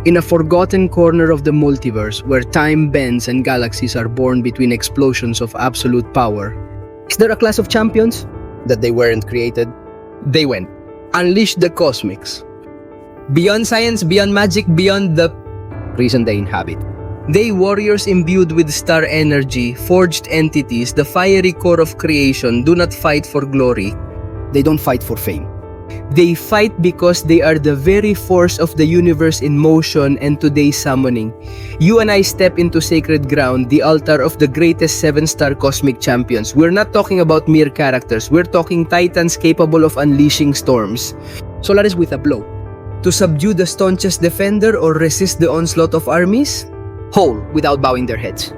In a forgotten corner of the multiverse where time bends and galaxies are born between explosions of absolute power, is there a class of champions that they weren't created? They went. Unleash the cosmics. Beyond science, beyond magic, beyond the reason they inhabit. They warriors imbued with star energy, forged entities, the fiery core of creation, do not fight for glory. They don't fight for fame. They fight because they are the very force of the universe in motion and today's summoning. You and I step into sacred ground, the altar of the greatest 7-star cosmic champions. We're not talking about mere characters. We're talking titans capable of unleashing storms. Solaris with a blow. To subdue the staunchest defender or resist the onslaught of armies? Whole, without bowing their heads.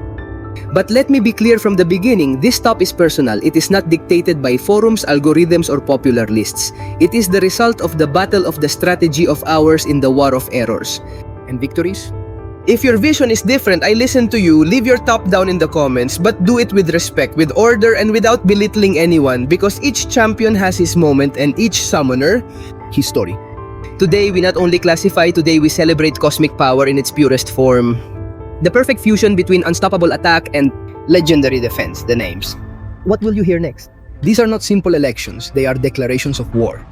But let me be clear from the beginning, this top is personal. It is not dictated by forums, algorithms, or popular lists. It is the result of the battle of the strategy of ours in the war of errors. And victories? If your vision is different, I listen to you. Leave your top down in the comments, but do it with respect, with order, and without belittling anyone, because each champion has his moment and each summoner, his story. Today, we not only classify, today we celebrate cosmic power in its purest form. The perfect fusion between unstoppable attack and legendary defense, the names. What will you hear next? These are not simple elections, they are declarations of war.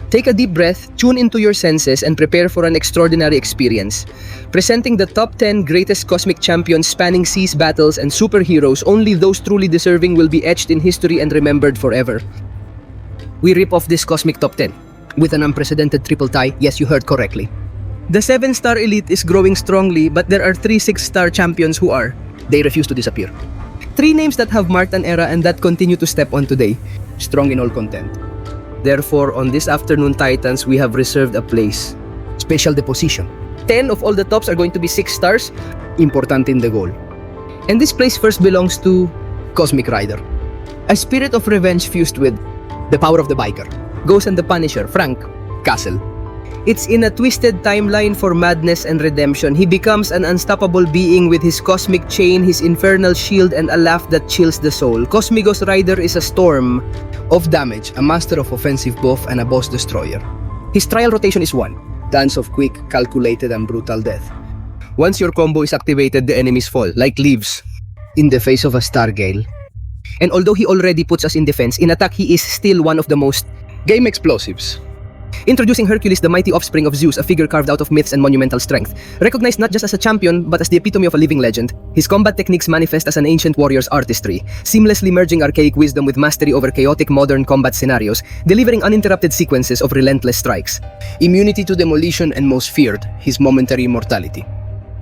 Take a deep breath, tune into your senses, and prepare for an extraordinary experience. Presenting the top 10 greatest cosmic champions spanning seas, battles, and superheroes, only those truly deserving will be etched in history and remembered forever. We rip off this cosmic top 10 with an unprecedented triple tie. Yes, you heard correctly. The 7-star elite is growing strongly, but there are 3 6-star champions who are. They refuse to disappear. 3 names that have marked an era and that continue to step on today. Strong in all content. Therefore, on this afternoon Titans, we have reserved a place. Special deposition. 10 of all the tops are going to be 6 stars. Importante in the goal. And this place first belongs to Cosmic Rider. A spirit of revenge fused with the power of the biker. Ghost and the Punisher, Frank Castle. It's in a twisted timeline for madness and redemption. He becomes an unstoppable being with his cosmic chain, his infernal shield, and a laugh that chills the soul. Cosmigos Rider is a storm of damage, a master of offensive buff, and a boss destroyer. His trial rotation is 1. Dance of quick, calculated, and brutal death. Once your combo is activated, the enemies fall, like leaves, in the face of a Stargale. And although he already puts us in defense, in attack he is still one of the most game explosives. Introducing Hercules, the mighty offspring of Zeus, a figure carved out of myths and monumental strength. Recognized not just as a champion, but as the epitome of a living legend, his combat techniques manifest as an ancient warrior's artistry, seamlessly merging archaic wisdom with mastery over chaotic modern combat scenarios, delivering uninterrupted sequences of relentless strikes. Immunity to demolition and most feared, his momentary immortality.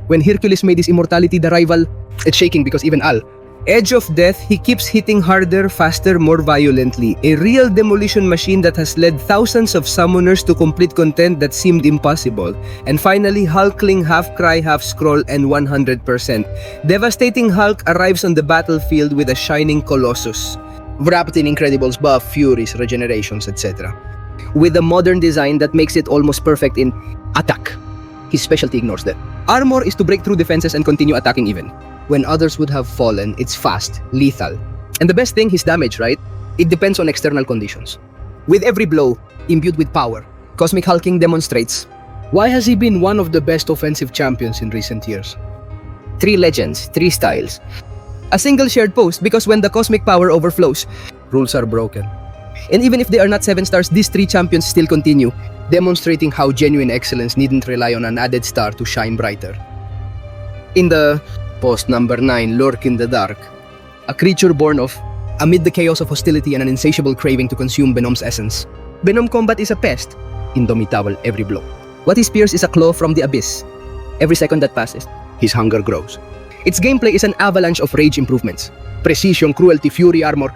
When Hercules made his immortality the rival, it's shaking because even Al, edge of death, he keeps hitting harder, faster, more violently. A real demolition machine that has led thousands of summoners to complete content that seemed impossible. And finally, Hulkling, half cry, half scroll, and 100%. Devastating Hulk arrives on the battlefield with a shining colossus, wrapped in Incredibles buff, furies, regenerations, etc. With a modern design that makes it almost perfect in attack. His specialty ignores that. Armor is to break through defenses and continue attacking even when others would have fallen. It's fast, lethal. And the best thing, his damage, right? It depends on external conditions. With every blow, imbued with power, Cosmic Hulking demonstrates why has he been one of the best offensive champions in recent years. 3 legends, 3 styles. A single shared post, because when the cosmic power overflows, rules are broken. And even if they are not 7 stars, these 3 champions still continue, demonstrating how genuine excellence needn't rely on an added star to shine brighter. In the post number 9, Lurk in the Dark, a creature born of amid the chaos of hostility and an insatiable craving to consume Venom's essence. Venom combat is a pest, indomitable every blow. What he spears is a claw from the abyss. Every second that passes, his hunger grows. Its gameplay is an avalanche of rage improvements. Precision, cruelty, fury, armor.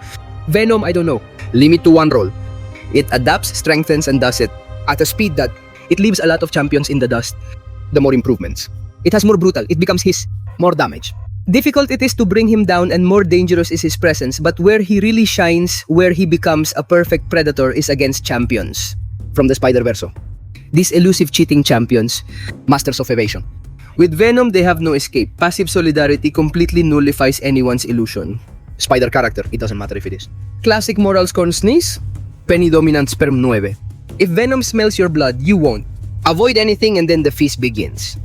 Venom, I don't know. Limit to 1 roll. It adapts, strengthens, and does it at a speed that it leaves a lot of champions in the dust. The more improvements. It has more brutal. It becomes his more damage. Difficult it is to bring him down and more dangerous is his presence, but where he really shines, where he becomes a perfect predator is against champions. From the Spider-Verse. These elusive cheating champions, masters of evasion. With Venom, they have no escape. Passive solidarity completely nullifies anyone's illusion. Spider character, it doesn't matter if it is. Classic moral scorn sneeze, penny dominant sperm 9. If Venom smells your blood, you won't. Avoid anything and then the feast begins.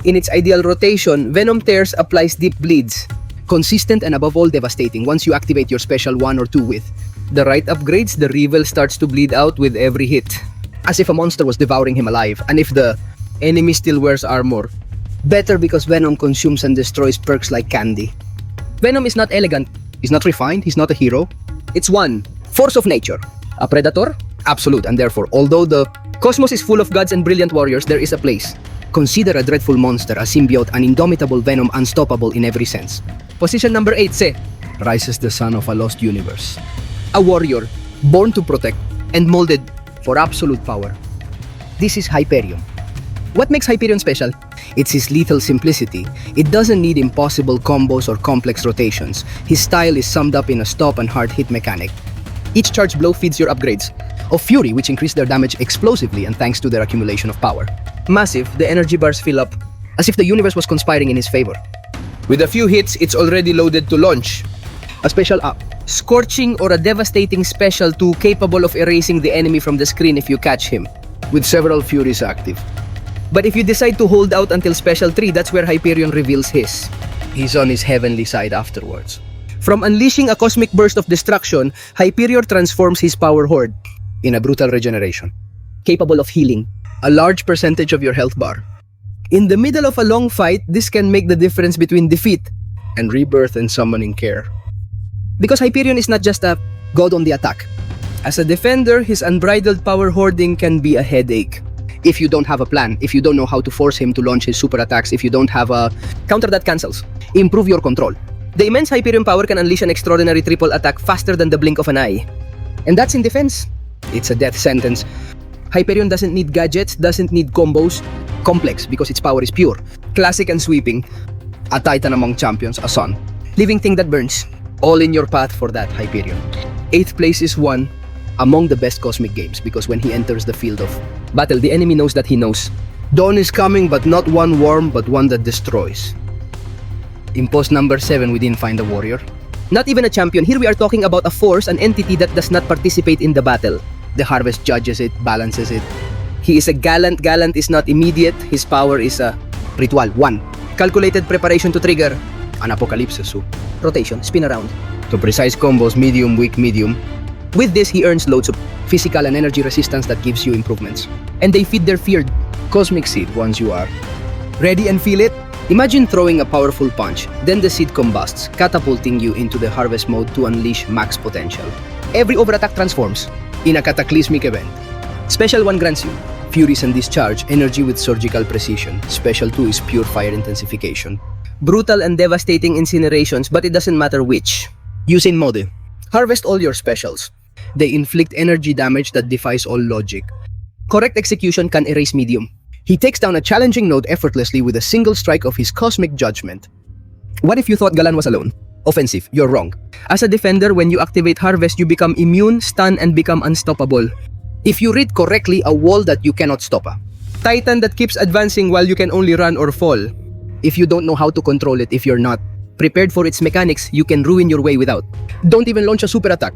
In its ideal rotation, Venom Tears applies deep bleeds. Consistent and above all devastating once you activate your special 1 or 2 with. The right upgrades, the Revel starts to bleed out with every hit. As if a monster was devouring him alive, and if the enemy still wears armor. Better because Venom consumes and destroys perks like candy. Venom is not elegant, he's not refined, he's not a hero. It's one, force of nature. A predator? Absolute, and therefore, although the cosmos is full of gods and brilliant warriors, there is a place. Consider a dreadful monster, a symbiote, an indomitable Venom, unstoppable in every sense. Position number 8, Se. Rises the son of a lost universe. A warrior, born to protect, and molded for absolute power. This is Hyperion. What makes Hyperion special? It's his lethal simplicity. It doesn't need impossible combos or complex rotations. His style is summed up in a stop and hard hit mechanic. Each charge blow feeds your upgrades of Fury, which increase their damage explosively and thanks to their accumulation of power. Massive, the energy bars fill up, as if the universe was conspiring in his favor. With a few hits, it's already loaded to launch. A special up. Scorching or a devastating special 2 capable of erasing the enemy from the screen if you catch him. With several Furies active. But if you decide to hold out until special 3, that's where Hyperion reveals his. He's on his heavenly side afterwards. From unleashing a cosmic burst of destruction, Hyperion transforms his power horde in a brutal regeneration. Capable of healing a large percentage of your health bar. In the middle of a long fight, this can make the difference between defeat and rebirth and summoning care. Because Hyperion is not just a god on the attack. As a defender, his unbridled power hoarding can be a headache. If you don't have a plan, if you don't know how to force him to launch his super attacks, if you don't have a counter that cancels, improve your control. The immense Hyperion power can unleash an extraordinary triple attack faster than the blink of an eye. And that's in defense. It's a death sentence. Hyperion doesn't need gadgets, doesn't need combos. Complex because its power is pure. Classic and sweeping. A titan among champions, a sun. Living thing that burns. All in your path for that, Hyperion. 8th place is one among the best cosmic games because when he enters the field of battle, the enemy knows that he knows. Dawn is coming, but not one warm, but one that destroys. In post number 7, we didn't find a warrior. Not even a champion. Here we are talking about a force, an entity that does not participate in the battle. The harvest judges it, balances it. He is a gallant. Gallant is not immediate. His power is a ritual. 1. Calculated preparation to trigger an apocalypse. So, rotation, spin around. To precise combos, medium, weak, medium. With this, he earns loads of physical and energy resistance that gives you improvements. And they feed their feared cosmic seed once you are ready and feel it. Imagine throwing a powerful punch, then the seed combusts, catapulting you into the harvest mode to unleash max potential. Every overattack transforms in a cataclysmic event. Special 1 grants you Furies and Discharge, energy with surgical precision. Special 2 is pure fire intensification. Brutal and devastating incinerations, but it doesn't matter which. Use in mode. Harvest all your specials. They inflict energy damage that defies all logic. Correct execution can erase medium. He takes down a challenging node effortlessly with a single strike of his cosmic judgment. What if you thought Galan was alone? Offensive, you're wrong. As a defender, when you activate Harvest, you become immune, stun, and become unstoppable. If you read correctly, a wall that you cannot stop. Titan that keeps advancing while you can only run or fall. If you don't know how to control it, if you're not prepared for its mechanics, you can ruin your way without. Don't even launch a super attack.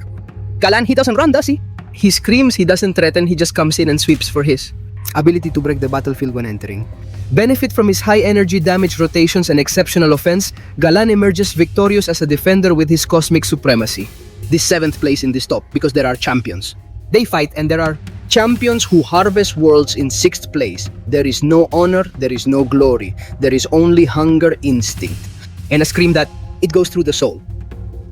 Galan, he doesn't run, does he? He screams, he doesn't threaten, he just comes in and sweeps for his ability to break the battlefield when entering. Benefit from his high energy damage rotations and exceptional offense, Galan emerges victorious as a defender with his cosmic supremacy. This 7th place in this top because there are champions. They fight and there are champions who harvest worlds in 6th place. There is no honor, there is no glory. There is only hunger instinct. And a scream that it goes through the soul.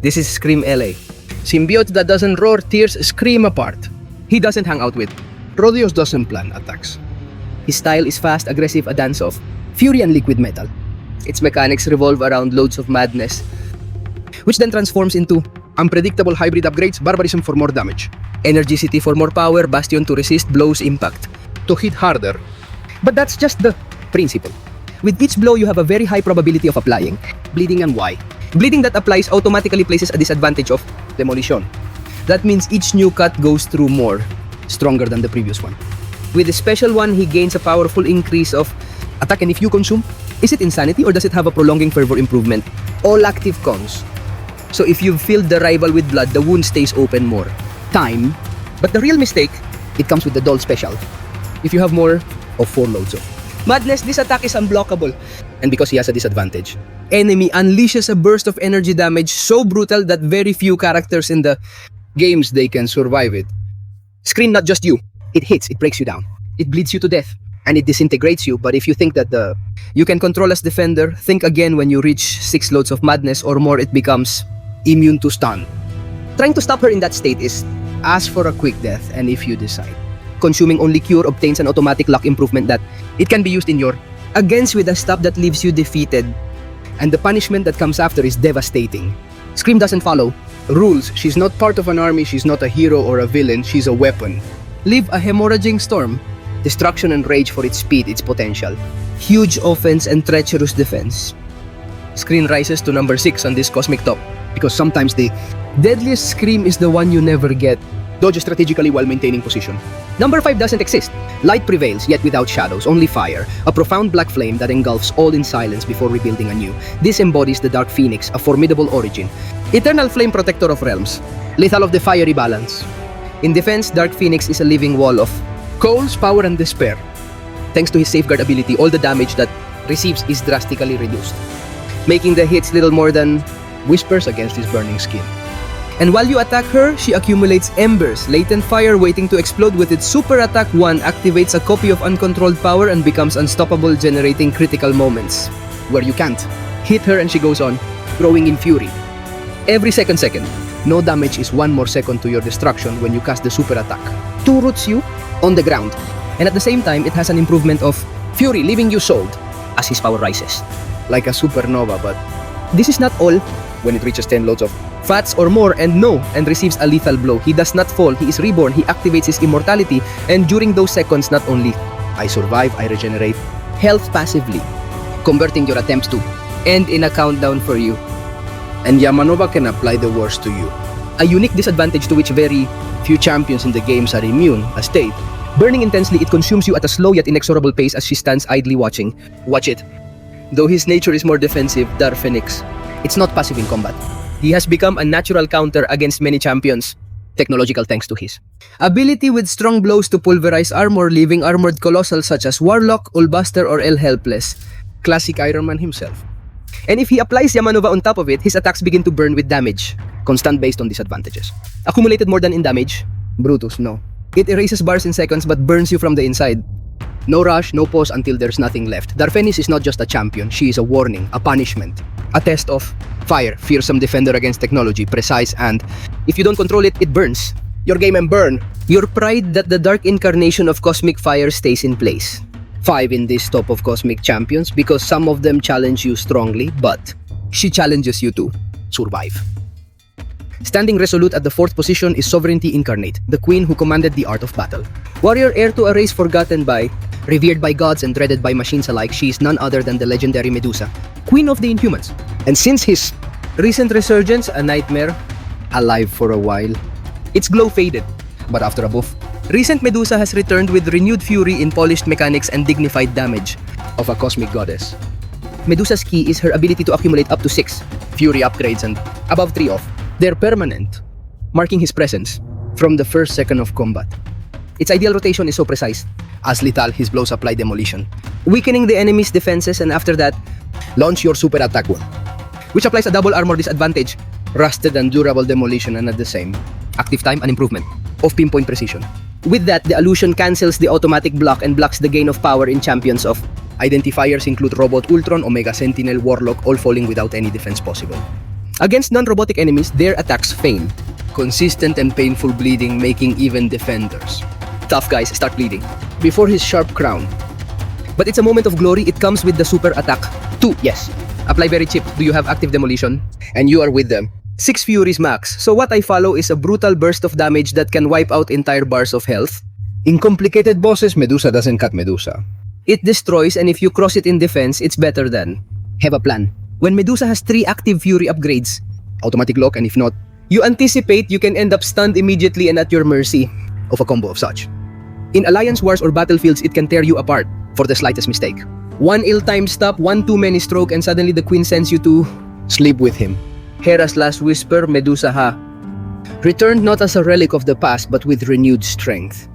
This is Scream LA. Symbiote that doesn't roar tears scream apart. He doesn't hang out with. Rodios doesn't plan attacks. His style is fast, aggressive, a dance-off. Fury and liquid metal. Its mechanics revolve around loads of madness, which then transforms into unpredictable hybrid upgrades, barbarism for more damage, energicity for more power, bastion to resist blows, impact to hit harder. But that's just the principle. With each blow, you have a very high probability of applying bleeding and why. Bleeding that applies automatically places a disadvantage of demolition. That means each new cut goes through more, stronger than the previous one. With the special one, he gains a powerful increase of attack, and if you consume, is it insanity or does it have a prolonging fervor improvement? All active cons. So if you've filled the rival with blood, the wound stays open more time. But the real mistake, it comes with the dull special. If you have more of 4 loads of Madness, this attack is unblockable. And because he has a disadvantage, enemy unleashes a burst of energy damage so brutal that very few characters in the games they can survive it. Screen, not just you. It hits, it breaks you down. It bleeds you to death. And it disintegrates you, but if you think that you can control as defender, think again when you reach 6 loads of madness or more, it becomes immune to stun. Trying to stop her in that state is ask for a quick death, and if you decide. Consuming only cure obtains an automatic luck improvement that it can be used in your against with a stop that leaves you defeated. And the punishment that comes after is devastating. Scream doesn't follow rules. She's not part of an army, she's not a hero or a villain, she's a weapon. Live a hemorrhaging storm. Destruction and rage for its speed, its potential. Huge offense and treacherous defense. Screen rises to number 6 on this cosmic top because sometimes the deadliest scream is the one you never get. Dodge strategically while maintaining position. Number 5 doesn't exist. Light prevails, yet without shadows, only fire. A profound black flame that engulfs all in silence before rebuilding anew. This embodies the Dark Phoenix, a formidable origin. Eternal flame protector of realms. Lethal of the fiery balance. In defense, Dark Phoenix is a living wall of coals, power, and despair. Thanks to his safeguard ability, all the damage that receives is drastically reduced, making the hits little more than whispers against his burning skin. And while you attack her, she accumulates embers, latent fire waiting to explode. With its super attack 1, activates a copy of uncontrolled power and becomes unstoppable, generating critical moments where you can't hit her and she goes on, growing in fury. Every second, no damage is 1 more second to your destruction when you cast the super attack. 2 roots you on the ground, and at the same time it has an improvement of fury, leaving you sold as his power rises. Like a supernova, but this is not all. When it reaches 10 loads of fats or more and receives a lethal blow, he does not fall, he is reborn, he activates his immortality, and during those seconds not only I survive, I regenerate health passively, converting your attempts to end in a countdown for you. And Yamanova can apply the worst to you. A unique disadvantage to which very few champions in the games are immune, a state. Burning intensely, it consumes you at a slow yet inexorable pace as she stands idly watching. Watch it. Though his nature is more defensive, Dark Phoenix, it's not passive in combat. He has become a natural counter against many champions, technological thanks to his ability with strong blows to pulverize armor, leaving armored colossals such as Warlock, Ulbuster, or El Helpless. Classic Iron Man himself. And if he applies Yamanova on top of it, his attacks begin to burn with damage, constant based on disadvantages. Accumulated more than in damage? Brutus, no. It erases bars in seconds but burns you from the inside. No rush, no pause until there's nothing left. Dark Phoenix is not just a champion, she is a warning, a punishment. A test of fire, fearsome defender against technology, precise, and if you don't control it, it burns. Your game and burn. Your pride that the dark incarnation of cosmic fire stays in place. 5 in this top of cosmic champions because some of them challenge you strongly, but she challenges you to survive. Standing resolute at the 4th position is Sovereignty Incarnate, the queen who commanded the art of battle. Warrior heir to a race forgotten by, revered by gods and dreaded by machines alike, she is none other than the legendary Medusa, queen of the Inhumans. And since his recent resurgence, a nightmare, alive for a while, its glow faded, but after a buff, recent Medusa has returned with renewed fury in polished mechanics and dignified damage of a cosmic goddess. Medusa's key is her ability to accumulate up to 6 fury upgrades and above 3 off. They're permanent, marking his presence from the first second of combat. Its ideal rotation is so precise. As lethal, his blows apply demolition, weakening the enemy's defenses, and after that, launch your super attack 1, which applies a double armor disadvantage, rusted and durable demolition, and at the same active time, an improvement of pinpoint precision. With that, the illusion cancels the automatic block and blocks the gain of power in champions of identifiers include Robot Ultron, Omega Sentinel, Warlock, all falling without any defense possible. Against non-robotic enemies, their attacks fail. Consistent and painful bleeding, making even defenders tough guys start bleeding before his sharp crown. But it's a moment of glory. It comes with the super attack 2. Yes, apply very cheap. Do you have active demolition? And you are with them. 6 furies max. So what I follow is a brutal burst of damage that can wipe out entire bars of health. In complicated bosses, Medusa doesn't cut Medusa. It destroys, and if you cross it in defense, it's better than have a plan. When Medusa has 3 active fury upgrades, automatic lock, and if not, you anticipate you can end up stunned immediately and at your mercy of a combo of such. In alliance wars or battlefields, it can tear you apart for the slightest mistake. 1 ill-timed stop, 1 too many stroke, and suddenly the queen sends you to sleep with him. Hera's last whisper, Medusa ha, returned not as a relic of the past but with renewed strength.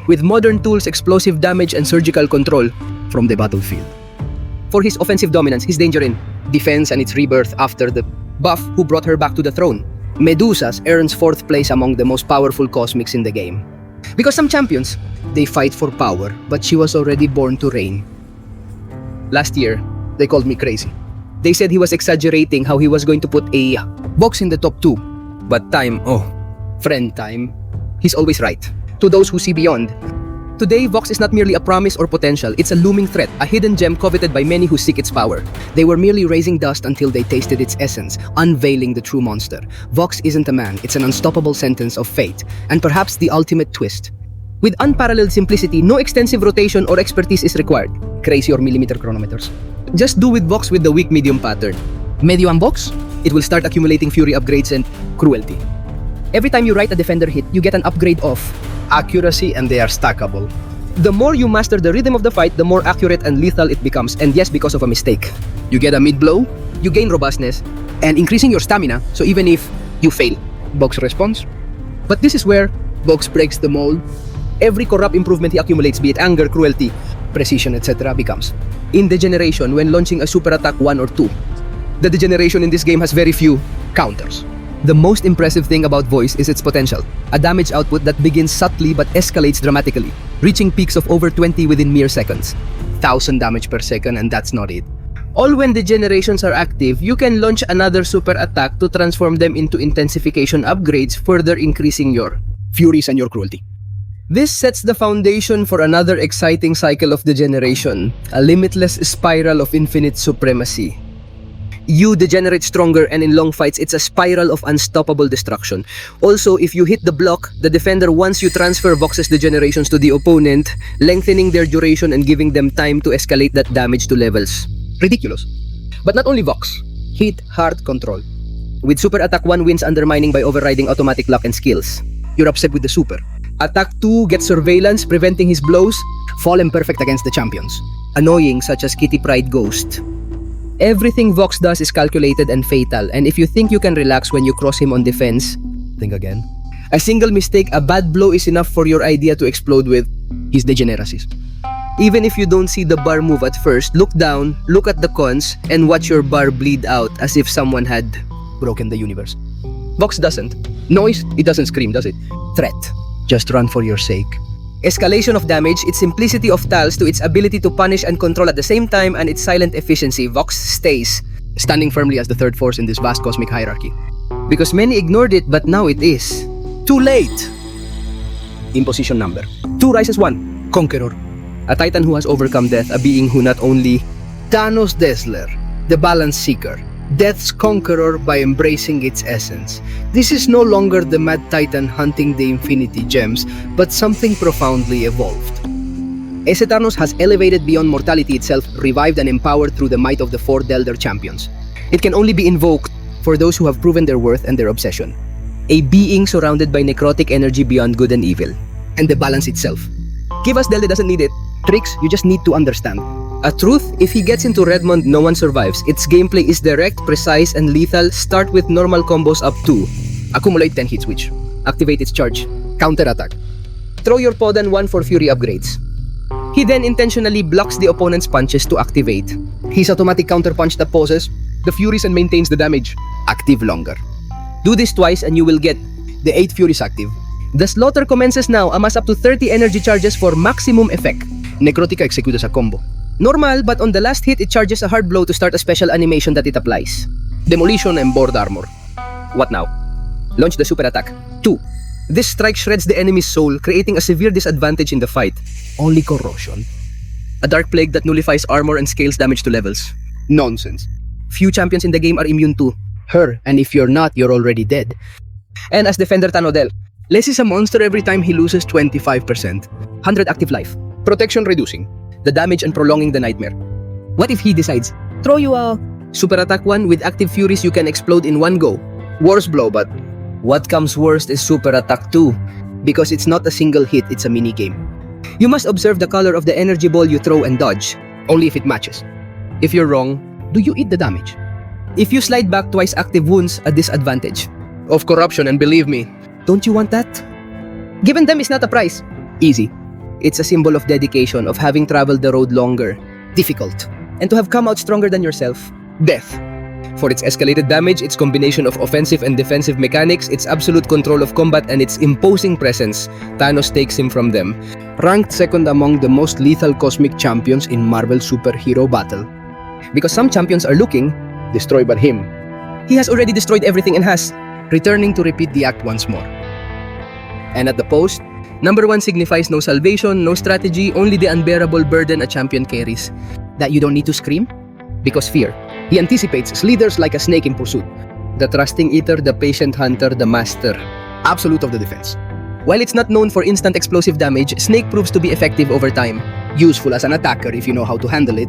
With modern tools, explosive damage, and surgical control, from the battlefield. For his offensive dominance, his danger in defense and its rebirth after the buff who brought her back to the throne. Medusa's earns 4th place among the most powerful cosmics in the game. Because some champions, they fight for power, but she was already born to reign. Last year, they called me crazy. They said he was exaggerating how he was going to put a box in the top 2. But time, friend time, he's always right. To those who see beyond. Today, Vox is not merely a promise or potential, it's a looming threat, a hidden gem coveted by many who seek its power. They were merely raising dust until they tasted its essence, unveiling the true monster. Vox isn't a man, it's an unstoppable sentence of fate, and perhaps the ultimate twist. With unparalleled simplicity, no extensive rotation or expertise is required. Crazy or millimeter chronometers. Just do with Vox with the weak medium pattern. Medio ang Vox? It will start accumulating fury upgrades and cruelty. Every time you write a defender hit, you get an upgrade of accuracy, and they are stackable. The more you master the rhythm of the fight, the more accurate and lethal it becomes, and yes, because of a mistake. You get a mid-blow, you gain robustness, and increasing your stamina, so even if you fail, Vox responds. But this is where Vox breaks the mold. Every corrupt improvement he accumulates, be it anger, cruelty, precision, etc., becomes in degeneration when launching a super attack 1 or 2. The degeneration in this game has very few counters. The most impressive thing about Voice is its potential, a damage output that begins subtly but escalates dramatically, reaching peaks of over 20 within mere seconds. 1,000 damage per second, and that's not it. All when degenerations are active, you can launch another super attack to transform them into intensification upgrades, further increasing your furies and your cruelty. This sets the foundation for another exciting cycle of degeneration, a limitless spiral of infinite supremacy. You degenerate stronger, and in long fights, it's a spiral of unstoppable destruction. Also, if you hit the block, the defender wants you transfer Vox's degenerations to the opponent, lengthening their duration and giving them time to escalate that damage to levels ridiculous. But not only Vox, hit hard control. With Super Attack 1 wins undermining by overriding automatic luck and skills. You're upset with the Super. Attack 2 gets surveillance, preventing his blows, fallen perfect against the champions. Annoying, such as Kitty Pryde Ghost. Everything Vox does is calculated and fatal, and if you think you can relax when you cross him on defense, think again. A single mistake, a bad blow is enough for your idea to explode with his degeneracies. Even if you don't see the bar move at first, look down, look at the cons, and watch your bar bleed out as if someone had broken the universe. Vox doesn't. Noise, it doesn't scream, does it? Threat. Just run for your sake. Escalation of damage, its simplicity of tiles to its ability to punish and control at the same time, and its silent efficiency, Vox stays, standing firmly as the third force in this vast cosmic hierarchy. Because many ignored it, but now it is. Too late! Imposition number. 2 rises 1. Conqueror. A titan who has overcome death, a being who not only Thanos Dazzler, the balance seeker, Death's conqueror by embracing its essence. This is no longer the mad titan hunting the infinity gems, but something profoundly evolved. Ese Thanos has elevated beyond mortality itself, revived and empowered through the might of the 4 Delder champions. It can only be invoked for those who have proven their worth and their obsession. A being surrounded by necrotic energy beyond good and evil. And the balance itself. Give us Delder doesn't need it. Tricks, you just need to understand. A truth, if he gets into Redmond, no one survives. Its gameplay is direct, precise, and lethal. Start with normal combos up to accumulate 10 hit switch. Activate its charge. Counter attack. Throw your Podan 1 for fury upgrades. He then intentionally blocks the opponent's punches to activate. His automatic counter punch that pauses the furies and maintains the damage active longer. Do this twice and you will get the 8 furies active. The slaughter commences now. Amass up to 30 energy charges for maximum effect. Necrotica executes a combo. Normal, but on the last hit, it charges a hard blow to start a special animation that it applies. Demolition and board armor. What now? Launch the super attack. 2. This strike shreds the enemy's soul, creating a severe disadvantage in the fight. Only corrosion. A dark plague that nullifies armor and scales damage to levels. Nonsense. Few champions in the game are immune to her, and if you're not, you're already dead. And as Defender Tanodel, Less is a monster every time he loses 25%. 100 active life. Protection reducing the damage and prolonging the nightmare. What if he decides, throw you a super attack 1 with active furies you can explode in one go? Worst blow, but what comes worst is super attack 2, because it's not a single hit, it's a mini game. You must observe the color of the energy ball you throw and dodge, only if it matches. If you're wrong, do you eat the damage? If you slide back twice active wounds, a disadvantage of corruption, and believe me, don't you want that? Giving them is not a prize. Easy. It's a symbol of dedication, of having traveled the road longer. difficult. And to have come out stronger than yourself, death. For its escalated damage, its combination of offensive and defensive mechanics, its absolute control of combat, and its imposing presence, Thanos takes him from them. Ranked second among the most lethal cosmic champions in Marvel superhero battle. Because some champions are looking, destroy but him. He has already destroyed everything and has, returning to repeat the act once more. And at the post, number 1 signifies no salvation, no strategy, only the unbearable burden a champion carries. That you don't need to scream? Because fear. He anticipates, slithers like a snake in pursuit. The trusting eater, the patient hunter, the master. Absolute of the defense. While it's not known for instant explosive damage, Snake proves to be effective over time. Useful as an attacker if you know how to handle it.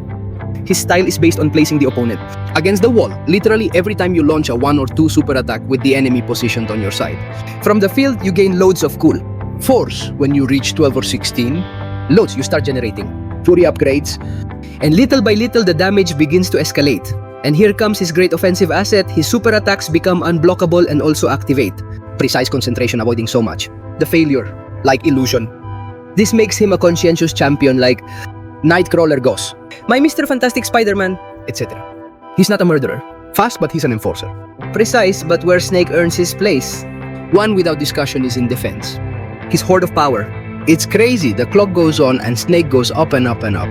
His style is based on placing the opponent against the wall, literally every time you launch a 1 or 2 super attack with the enemy positioned on your side. From the field, you gain loads of cool. Force when you reach 12 or 16. Loads you start generating. Fury upgrades. And little by little, the damage begins to escalate. And here comes his great offensive asset. His super attacks become unblockable and also activate. Precise concentration avoiding so much. The failure, like illusion. This makes him a conscientious champion like Nightcrawler Goss, my Mr. Fantastic Spider-Man, etc. He's not a murderer. Fast, but he's an enforcer. Precise, but where Snake earns his place. One without discussion is in defense. His hoard of power. It's crazy. The clock goes on and Snake goes up and up and up.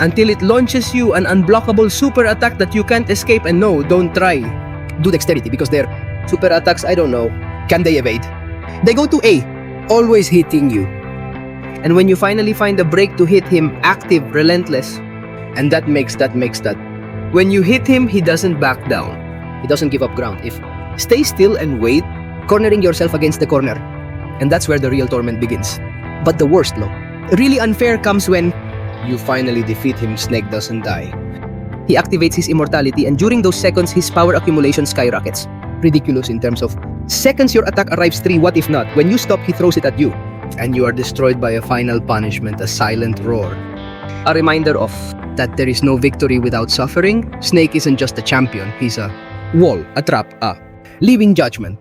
Until it launches you an unblockable super attack that you can't escape, and no, don't try. Do dexterity because they're super attacks, I don't know. Can they evade? They go to A, always hitting you. And when you finally find a break to hit him, active, relentless. And that makes that. When you hit him, he doesn't back down. He doesn't give up ground. If stay still and wait, cornering yourself against the corner. And that's where the real torment begins. But the worst, really unfair comes when you finally defeat him. Snake doesn't die. He activates his immortality, and during those seconds, his power accumulation skyrockets. Ridiculous in terms of seconds your attack arrives 3, what if not? When you stop, he throws it at you. And you are destroyed by a final punishment, a silent roar. A reminder of that there is no victory without suffering. Snake isn't just a champion, he's a wall, a trap, a living judgment.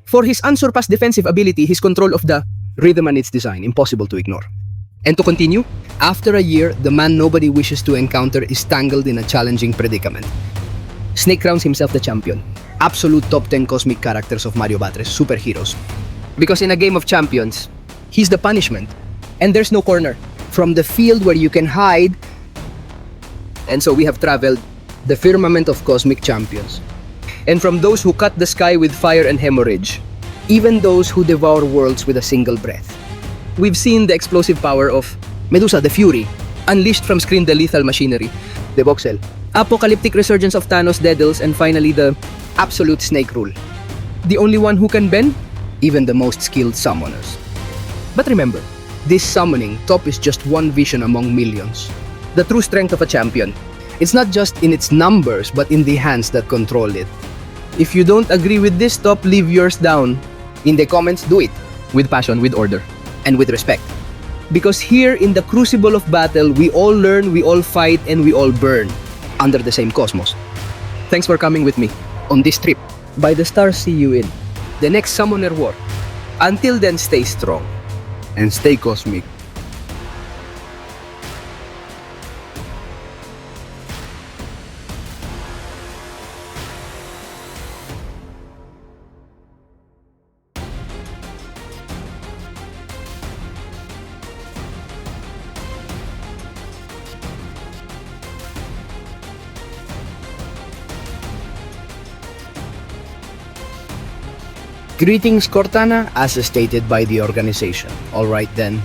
For his unsurpassed defensive ability, his control of the rhythm and its design, impossible to ignore. And to continue, after a year, the man nobody wishes to encounter is tangled in a challenging predicament. Snake crowns himself the champion. Absolute top 10 cosmic characters of Mario Batres, superheroes. Because in a game of champions, he's the punishment. And there's no corner. From the field where you can hide. And so we have traveled the firmament of cosmic champions. And from those who cut the sky with fire and hemorrhage, even those who devour worlds with a single breath. We've seen the explosive power of Medusa the Fury, unleashed from screen the lethal machinery, the Voxel, apocalyptic resurgence of Thanos Daedalus, and finally the absolute Snake rule. The only one who can bend? Even the most skilled summoners. But remember, this summoning top is just one vision among millions. The true strength of a champion. It's not just in its numbers, but in the hands that control it. If you don't agree with this top, leave yours down. In the comments, do it. With passion, with order, and with respect. Because here in the crucible of battle, we all learn, we all fight, and we all burn. Under the same cosmos. Thanks for coming with me on this trip. By the stars, see you in the next Summoner War. Until then, stay strong. And stay cosmic. Greetings, Cortana, as stated by the organization. Alright then.